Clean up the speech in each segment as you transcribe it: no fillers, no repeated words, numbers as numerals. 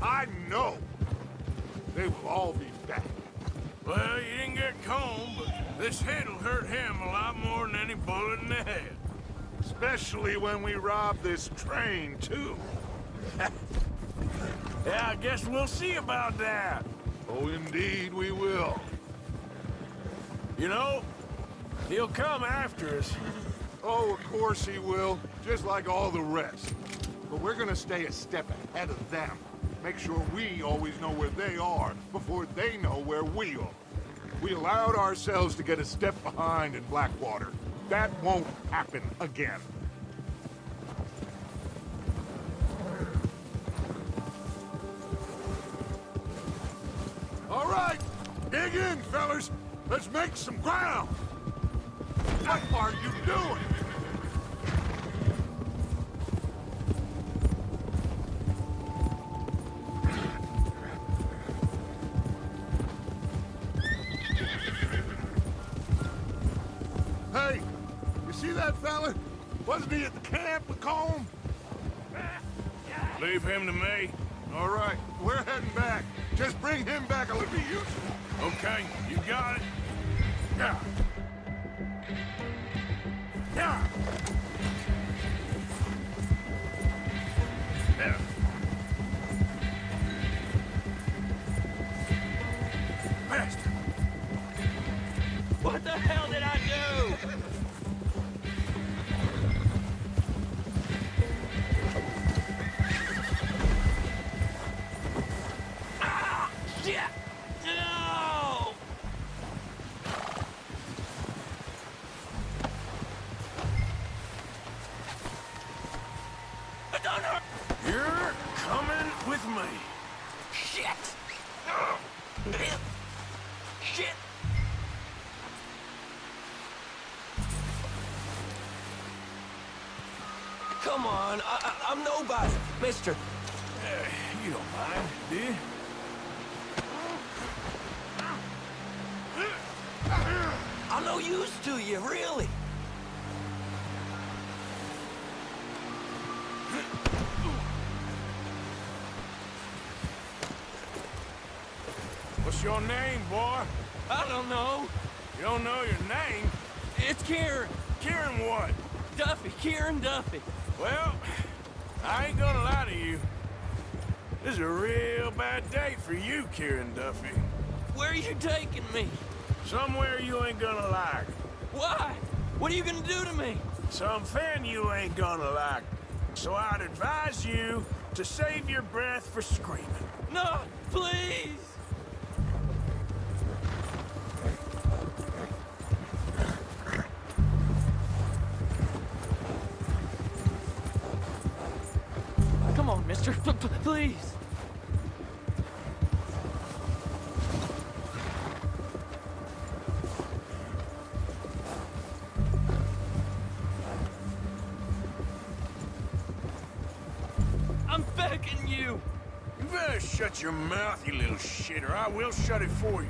I know. They will all be back. Well, you didn't get Combe, but this hit'll hurt him a lot more than any bullet in the head. Especially when we rob this train, too. Yeah, I guess we'll see about that. Oh, indeed we will. You know, he'll come after us. Oh, of course he will, just like all the rest. But we're gonna stay a step ahead of them. Make sure we always know where they are before they know where we are. We allowed ourselves to get a step behind in Blackwater. That won't happen again. All right, dig in, fellas. Let's make some ground. What are you doing? Hey, you see that fella? Wasn't he at the camp with Combe? Leave him to me. All right, we're heading back. Just bring him back, it'll be useful. Okay, you got it. Yeah. Yeah. Yeah. Faster. What the hell did I do? Ah! Shit! No! Don't hurt! You're coming with me. Shit! Shit! Come on, I'm nobody, mister. You don't mind, do you? I'm no use to you, really. What's your name, boy? I don't know. You don't know your name? It's Kieran. Kieran what? Duffy, Kieran Duffy. Well, I ain't gonna lie to you. This is a real bad day for you, Kieran Duffy. Where are you taking me? Somewhere you ain't gonna like. Why? What are you gonna do to me? Something you ain't gonna like. So I'd advise you to save your breath for screaming. No, please. Come on, mister. Please. I'm begging you. You better shut your mouth, you little shit, or I will shut it for you.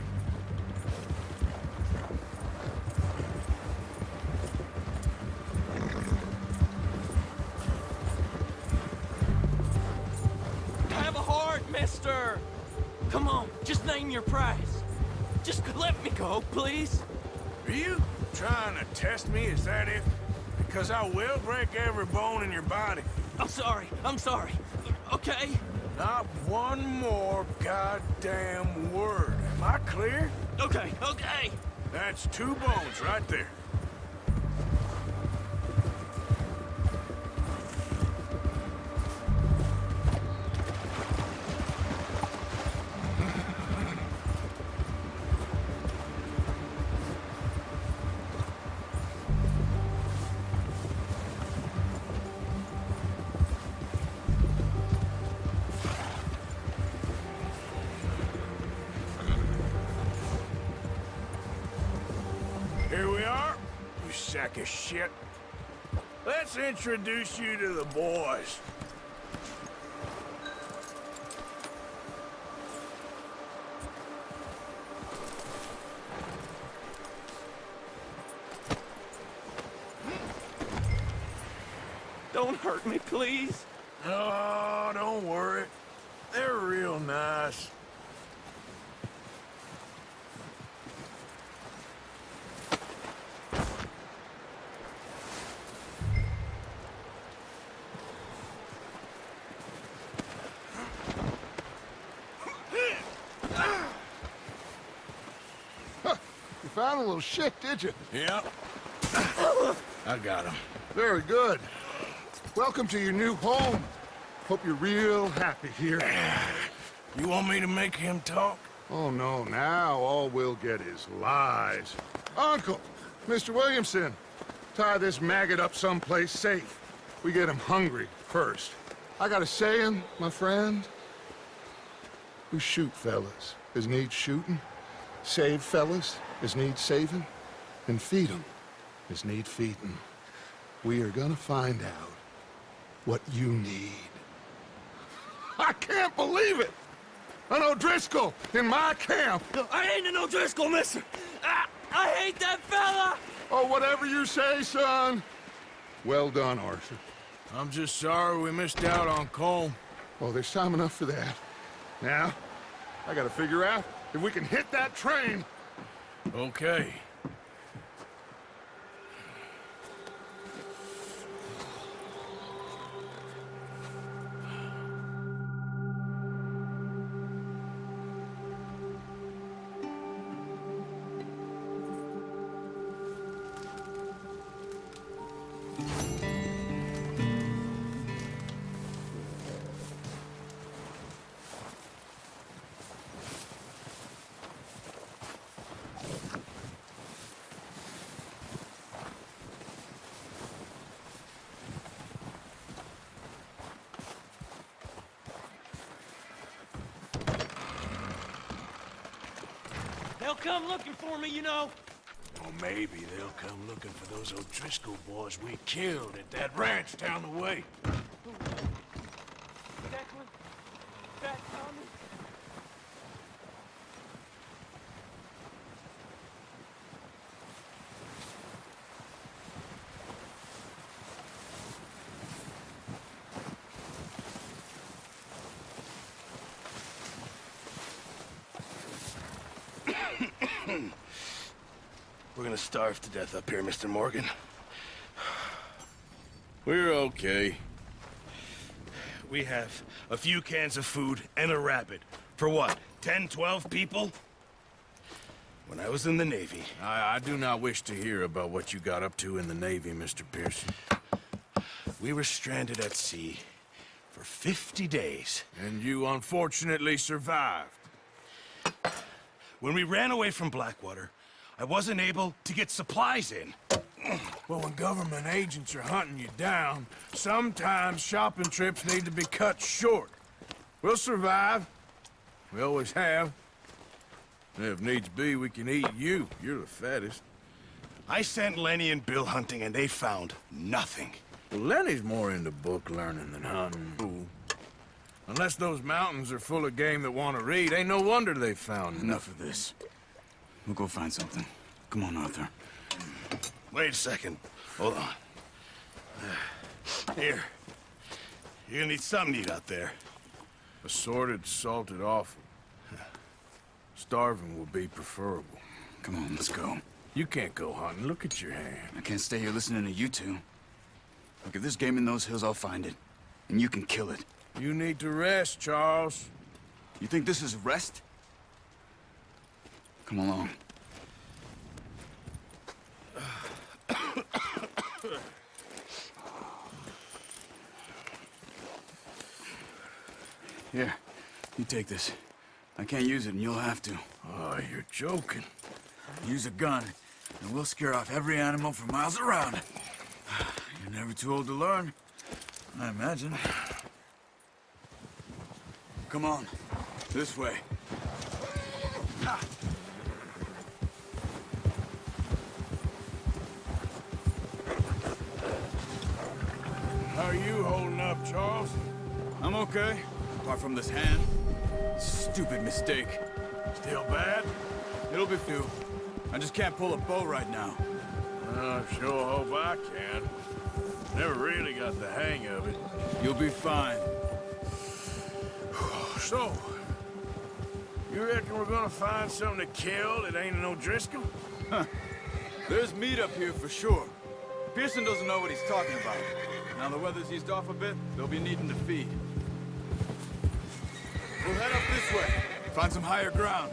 Have a heart, mister. Come on, just name your price. Just let me go, please. Are you trying to test me? Is that it? Because I will break every bone in your body. I'm sorry. Okay? Not one more goddamn word. Am I clear? Okay. That's 2 bones right there. Here we are, you sack of shit. Let's introduce you to the boys. Don't hurt me, please. Oh, don't worry. they're real nice. You found a little shit, did you? Yep. I got him. Very good. Welcome to your new home. Hope you're real happy here. You want me to make him talk? Oh, no, now all we'll get is lies. Uncle, Mr. Williamson, tie this maggot up someplace safe. We get him hungry first. I got a saying, my friend. We shoot fellas as need shooting, save fellas as need saving, and feed 'em as need feeding. We are gonna find out what you need. I can't believe it! An O'Driscoll in my camp! No, I ain't an O'Driscoll, mister! I hate that fella! Oh, whatever you say, son. Well done, Arthur. I'm just sorry we missed out on Colm. Oh, there's time enough for that. Now, I gotta figure out if we can hit that train. Okay. They'll come looking for me, you know. Or maybe they'll come looking for those O'Driscoll boys we killed at that ranch down the way. Declan? Fat Tommy? We're gonna starve to death up here, Mr. Morgan. We're okay. We have a few cans of food and a rabbit. For what, 10, 12 people? When I was in the Navy... I do not wish to hear about what you got up to in the Navy, Mr. Pearson. We were stranded at sea for 50 days. And you unfortunately survived. When we ran away from Blackwater, I wasn't able to get supplies in. Well, when government agents are hunting you down, sometimes shopping trips need to be cut short. We'll survive. We always have. And if needs be, we can eat you. You're the fattest. I sent Lenny and Bill hunting, and they found nothing. Well, Lenny's more into book learning than hunting. Ooh. Unless those mountains are full of game that want to read, ain't no wonder they found Enough of this. We'll go find something. Come on, Arthur. Wait a second. Hold on. Here. You're gonna need something to eat out there. Assorted, salted offal. Starving will be preferable. Come on, let's go. You can't go hunting. Look at your hand. I can't stay here listening to you two. Look, if there's game in those hills, I'll find it. And you can kill it. You need to rest, Charles. You think this is rest? Come along. Here, you take this. I can't use it, and you'll have to. Oh, you're joking. Use a gun, and we'll scare off every animal for miles around. You're never too old to learn, I imagine. Come on, this way. How are you holding up, Charles? I'm okay, apart from this hand. Stupid mistake. Still bad? It'll be through. I just can't pull a bow right now. I sure hope I can. Never really got the hang of it. You'll be fine. So, you reckon we're gonna find something to kill that ain't an O'Driscoll? There's meat up here for sure. Pearson doesn't know what he's talking about. Now the weather's eased off a bit, they'll be needing to feed. We'll head up this way, find some higher ground.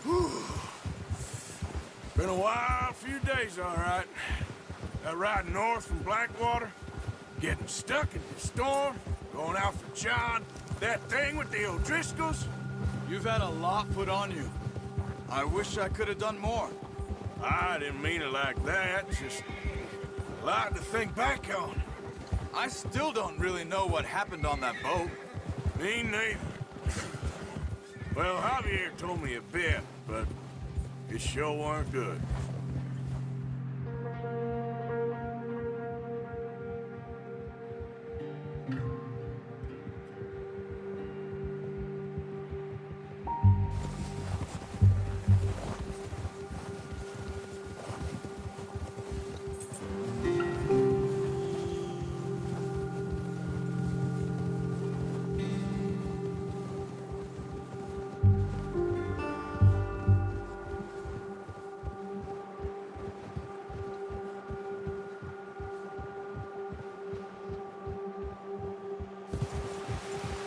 Whew. Been a wild few days, all right. That ride north from Blackwater, getting stuck in the storm, going out for John, that thing with the O'Driscolls. You've had a lot put on you. I wish I could have done more. I didn't mean it like that, just a lot to think back on. I still don't really know what happened on that boat. Me neither. Well, Javier told me a bit, but it sure weren't good.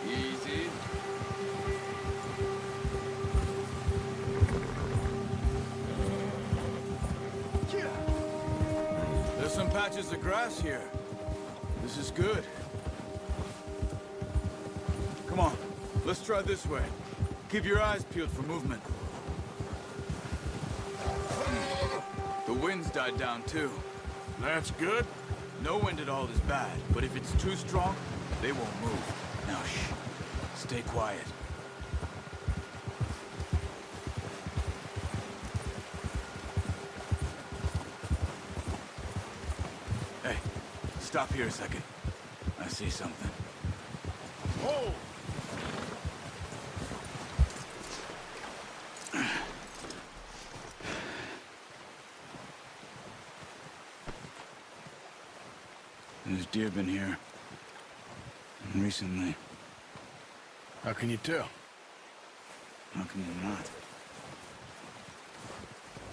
Easy. There's some patches of grass here. This is good. Come on, let's try this way. Keep your eyes peeled for movement. The wind's died down too. That's good. No wind at all is bad, but if it's too strong, they won't move. Now shh. Stay quiet. Hey, stop here a second. I see something. Whoa! There's deer been here. Recently. How can you tell? How can you not?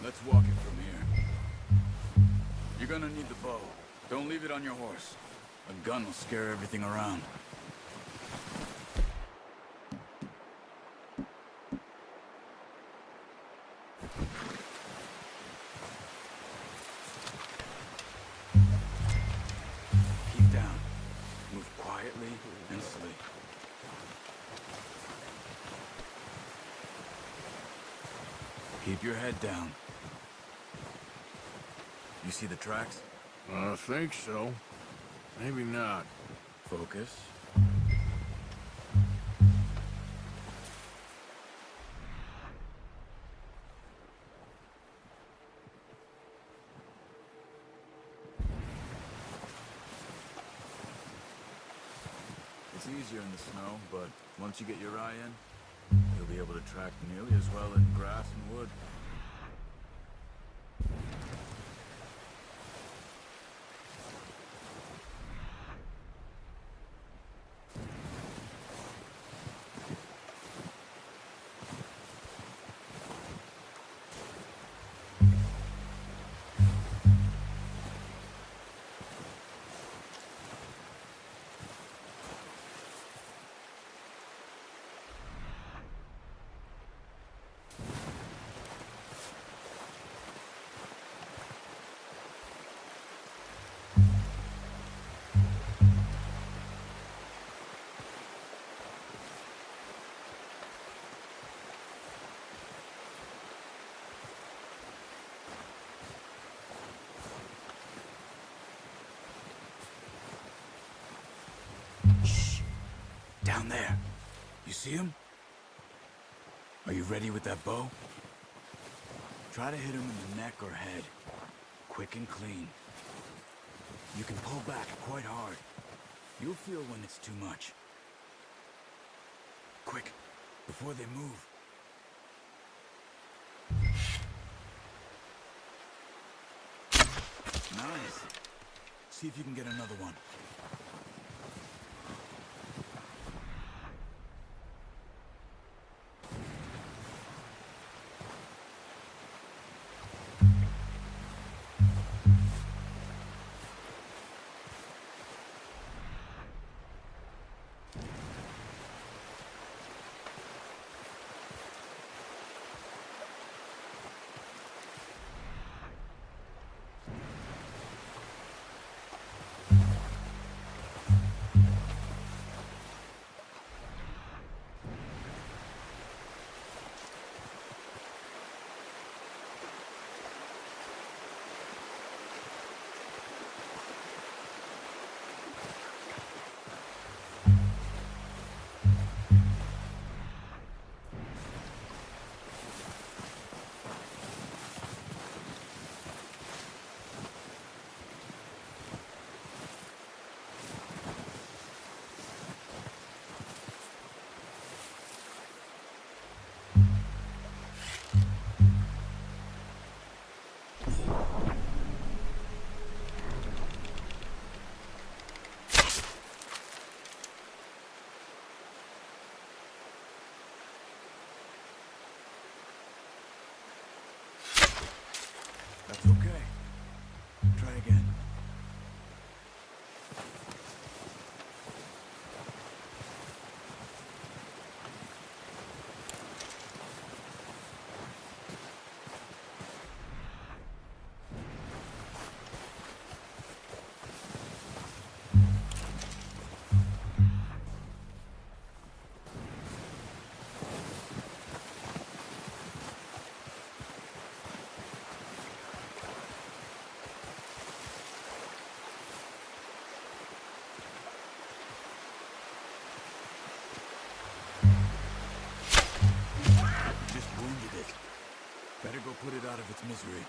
Let's walk it from here. You're gonna need the bow. Don't leave it on your horse. A gun will scare everything around. Keep down. Move quietly and sleep. Keep your head down. You see the tracks? I think so. Maybe not. Focus. It's easier in the snow, but once you get your eye in, you'll be able to track nearly as well in grass and wood. Down there. You see him? Are you ready with that bow? Try to hit him in the neck or head. Quick and clean. You can pull back quite hard. You'll feel when it's too much. Quick, before they move. Nice. See if you can get another one. Okay. Try again. Just wounded it. Better go put it out of its misery.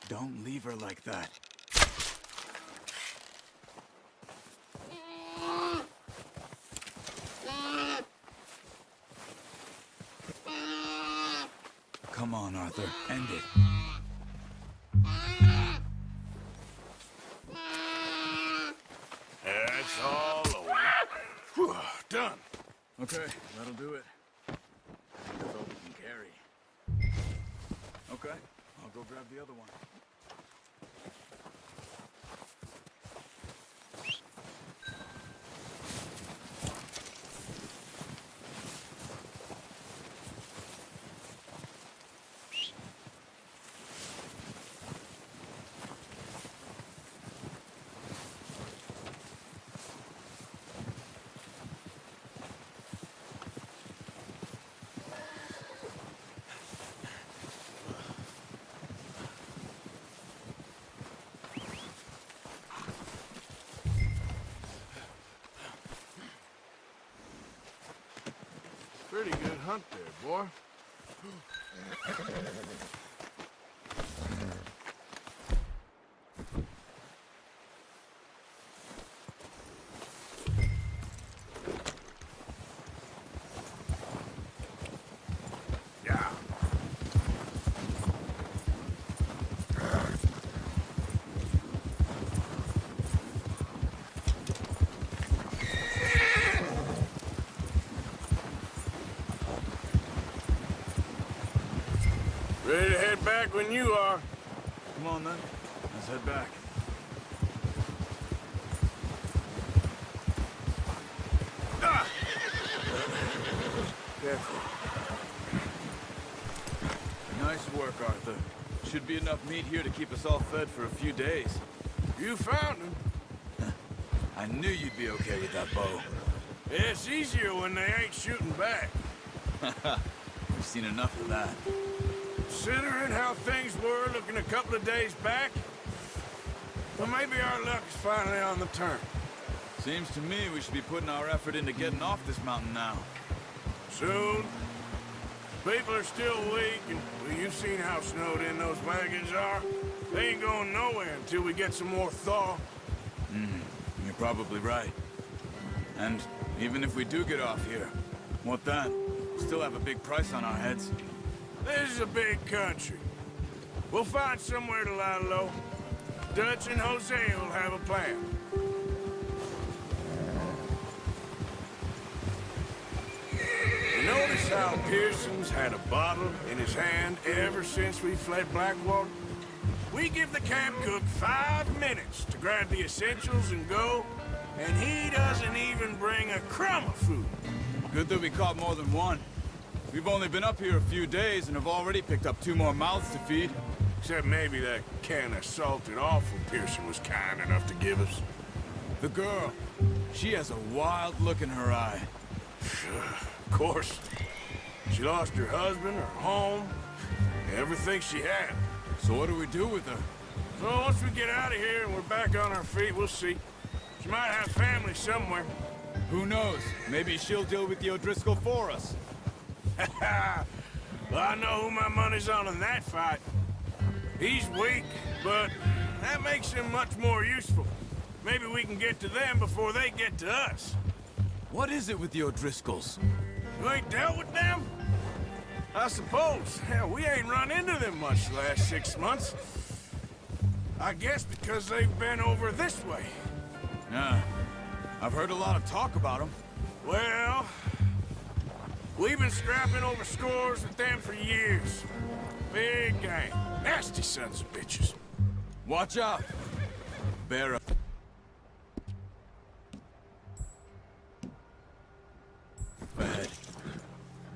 Don't leave her like that. Come on, Arthur. End it. That's all over. Whew, done. Okay, that'll do it. I think that's all we can carry. Okay, I'll go grab the other one. Pretty good hunt there, boy. Yeah. Ready to head back when you are. Come on, then. Let's head back. Ah! Careful. Nice work, Arthur. Should be enough meat here to keep us all fed for a few days. You found him. I knew you'd be okay with that bow. It's easier when they ain't shooting back. We've seen enough of that. Considering how things were looking a couple of days back, well, maybe our luck is finally on the turn. Seems to me we should be putting our effort into getting off this mountain now. Soon. People are still weak, and well, you've seen how snowed in those wagons are. They ain't going nowhere until we get some more thaw. You're probably right. And even if we do get off here, what then? Still have a big price on our heads. This is a big country. We'll find somewhere to lie low. Dutch and Jose will have a plan. You notice how Pearson's had a bottle in his hand ever since we fled Blackwater? We give the camp cook 5 minutes to grab the essentials and go, and he doesn't even bring a crumb of food. Good that we caught more than one. We've only been up here a few days and have already picked up 2 more mouths to feed. Except maybe that can of salted offal Pearson was kind enough to give us. The girl, she has a wild look in her eye. Of course. She lost her husband, her home, everything she had. So what do we do with her? Well, once we get out of here and we're back on our feet, we'll see. She might have family somewhere. Who knows? Maybe she'll deal with the O'Driscoll for us. Well, I know who my money's on in that fight. He's weak, but that makes him much more useful. Maybe we can get to them before they get to us. What is it with the O'Driscolls? You ain't dealt with them? I suppose. Hell, we ain't run into them much the last 6 months. I guess because they've been over this way. Yeah. I've heard a lot of talk about them. Well, we've been scrapping over scores with them for years. Big gang. Nasty sons of bitches. Watch out! Bear up. Ahead.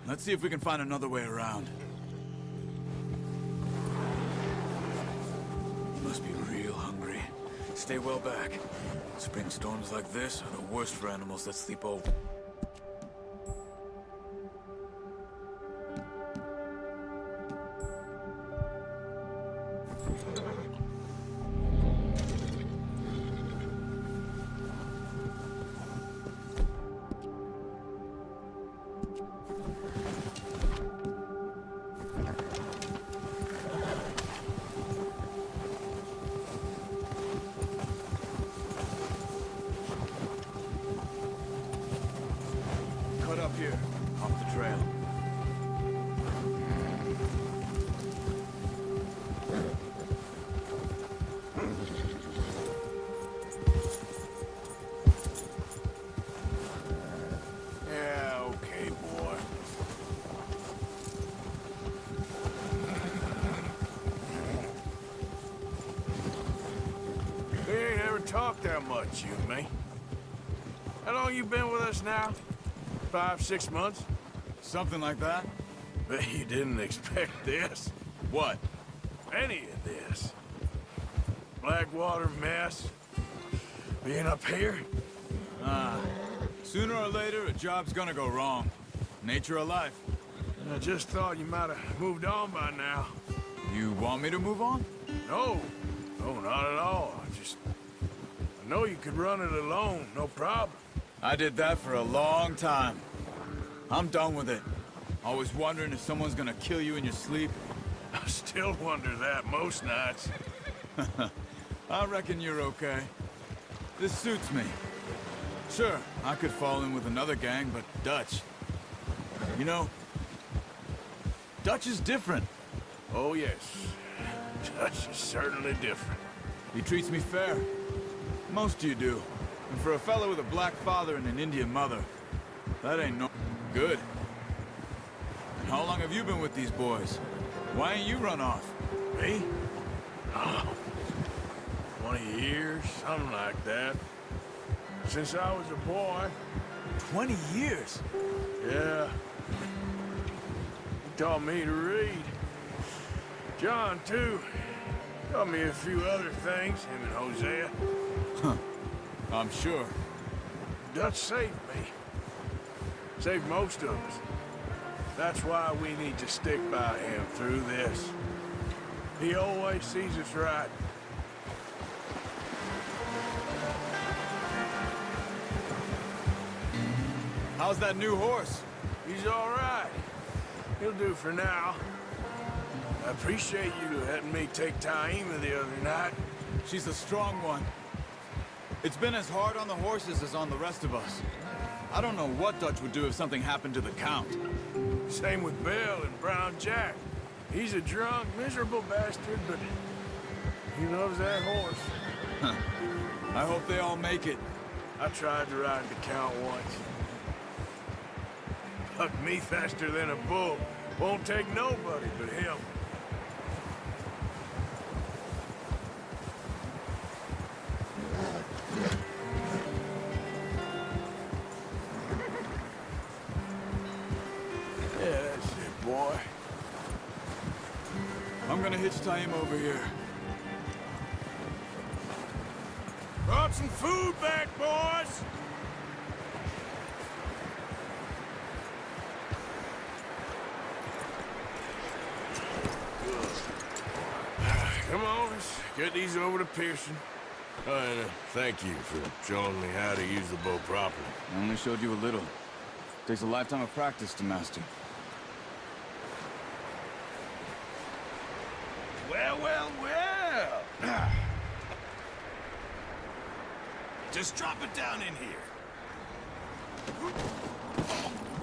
Let's see if we can find another way around. You must be real hungry. Stay well back. Spring storms like this are the worst for animals that sleep over. Cut up here, off the trail. Yeah, okay, boy. We ain't ever talked that much, you and me. How long you been with us now? 5, 6 months? Something like that? Bet you didn't expect this. What? Any of this. Blackwater mess. Being up here? Sooner or later, a job's gonna go wrong. Nature of life. I just thought you might have moved on by now. You want me to move on? No. No, not at all. I know you could run it alone, no problem. I did that for a long time. I'm done with it. Always wondering if someone's gonna kill you in your sleep. I still wonder that most nights. I reckon you're okay. This suits me. Sure, I could fall in with another gang, but Dutch... You know, Dutch is different. Oh, yes. Dutch is certainly different. He treats me fair. Most of you do. And for a fellow with a black father and an Indian mother, that ain't no good. And how long have you been with these boys? Why ain't you run off? Me? Oh, 20 years, something like that. Since I was a boy. 20 years? Yeah. He taught me to read. John, too. Taught me a few other things, him and Hosea. I'm sure. Dutch saved me. Saved most of us. That's why we need to stick by him through this. He always sees us right. How's that new horse? He's all right. He'll do for now. I appreciate you letting me take Taima the other night. She's a strong one. It's been as hard on the horses as on the rest of us. I don't know what Dutch would do if something happened to the Count. Same with Bill and Brown Jack. He's a drunk, miserable bastard, but he loves that horse. I hope they all make it. I tried to ride the Count once. Bucked me faster than a bull. Won't take nobody but him. Yeah, that's it, boy. I'm gonna hitch Taima over here. Brought some food back, boys! Come on, let's get these over to Pearson. Thank you for showing me how to use the bow properly. I only showed you a little. Takes a lifetime of practice to master. Well, well, well. Just drop it down in here.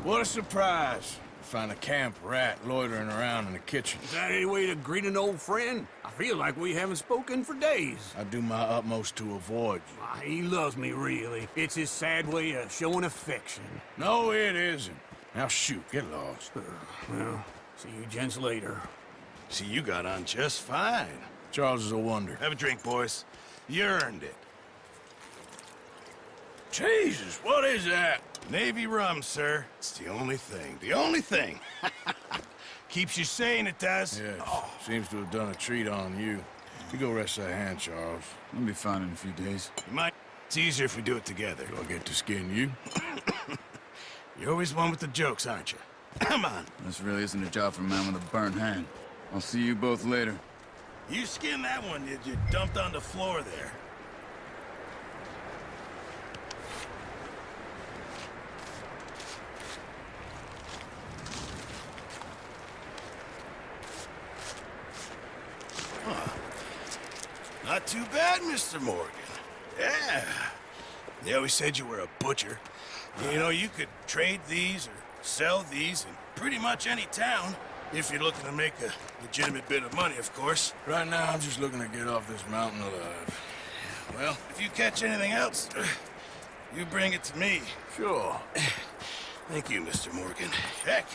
What a surprise. Find a camp rat loitering around in the kitchen. Is that any way to greet an old friend? I feel like we haven't spoken for days. I do my utmost to avoid you. He loves me, really. It's his sad way of showing affection. No, it isn't. Now shoot, get lost. Well, see you gents later. See, you got on just fine. Charles is a wonder. Have a drink, boys. You earned it. Jesus, what is that? Navy rum, sir. It's the only thing. The only thing. Keeps you sane, it does. Yes, seems to have done a treat on you. You go rest that hand, Charles. I'll be fine in a few days. You might. It's easier if we do it together. Do I get to skin you? You're always one with the jokes, aren't you? Come on. This really isn't a job for a man with a burnt hand. I'll see you both later. You skinned that one you dumped on the floor there. Not too bad, Mr. Morgan. Yeah. They always said you were a butcher. You know, you could trade these or sell these in pretty much any town, if you're looking to make a legitimate bit of money, of course. Right now, I'm just looking to get off this mountain alive. Well, if you catch anything else, you bring it to me. Sure. Thank you, Mr. Morgan. Heck,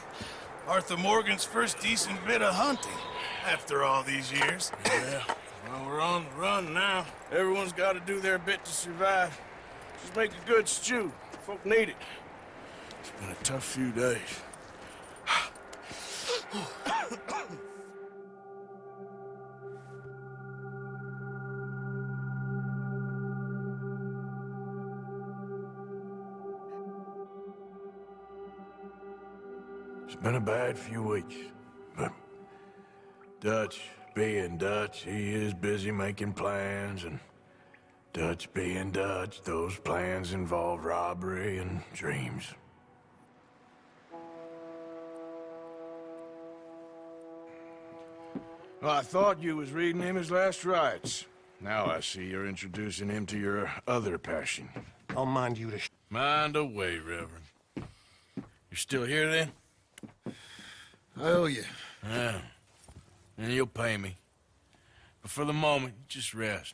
Arthur Morgan's first decent bit of hunting after all these years. Yeah. Well, we're on the run now. Everyone's got to do their bit to survive. Just make a good stew. Folk need it. It's been a tough few days. It's been a bad few weeks, but Dutch being Dutch, he is busy making plans, and Dutch being Dutch, those plans involve robbery and dreams. Well, I thought you was reading him his last rites. Now I see you're introducing him to your other passion. I'll mind you to Mind away, Reverend. You're still here, then? I owe you. Yeah. And you'll pay me. But for the moment, just rest.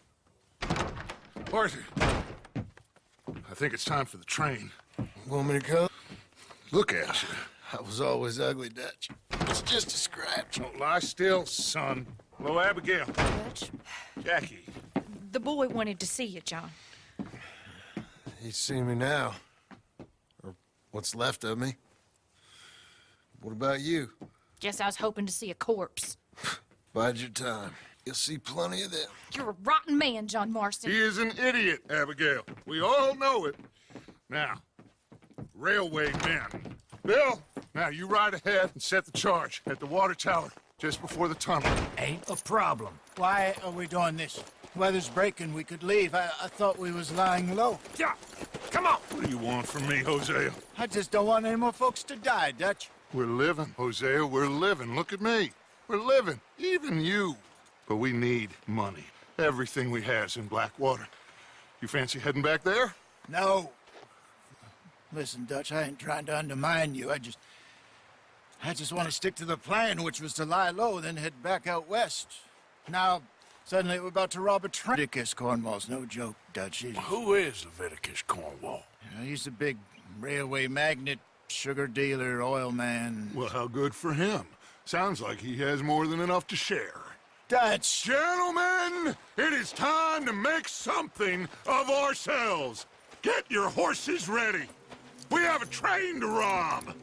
Arthur, I think it's time for the train. Want me to come? Look at you. I was always ugly, Dutch. It's just a scratch. Don't lie still, son. Hello, Abigail. Dutch, Jackie. the boy wanted to see you, John. He's seen me now. Or what's left of me. What about you? Guess I was hoping to see a corpse. Bide your time. You'll see plenty of them. You're a rotten man, John Marston. He is an idiot, Abigail. We all know it. Now, railway men. Bill, now you ride ahead and set the charge at the water tower just before the tunnel. Ain't a problem. Why are we doing this? Weather's breaking, we could leave. I thought we was lying low. Yeah, come on. What do you want from me, Hosea? I just don't want any more folks to die, Dutch. We're living, Hosea, we're living. Look at me. We're living, even you. But we need money. Everything we has in Blackwater. You fancy heading back there? No. Listen, Dutch, I ain't trying to undermine you. I just want to stick to the plan, which was to lie low, then head back out west. Now, suddenly we're about to rob a train. Leviticus Cornwall's no joke, Dutch. Who is Leviticus Cornwall? He's a big railway magnate, sugar dealer, oil man. Well, how good for him. Sounds like he has more than enough to share. Dutch! Gentlemen, it is time to make something of ourselves. Get your horses ready. We have a train to rob.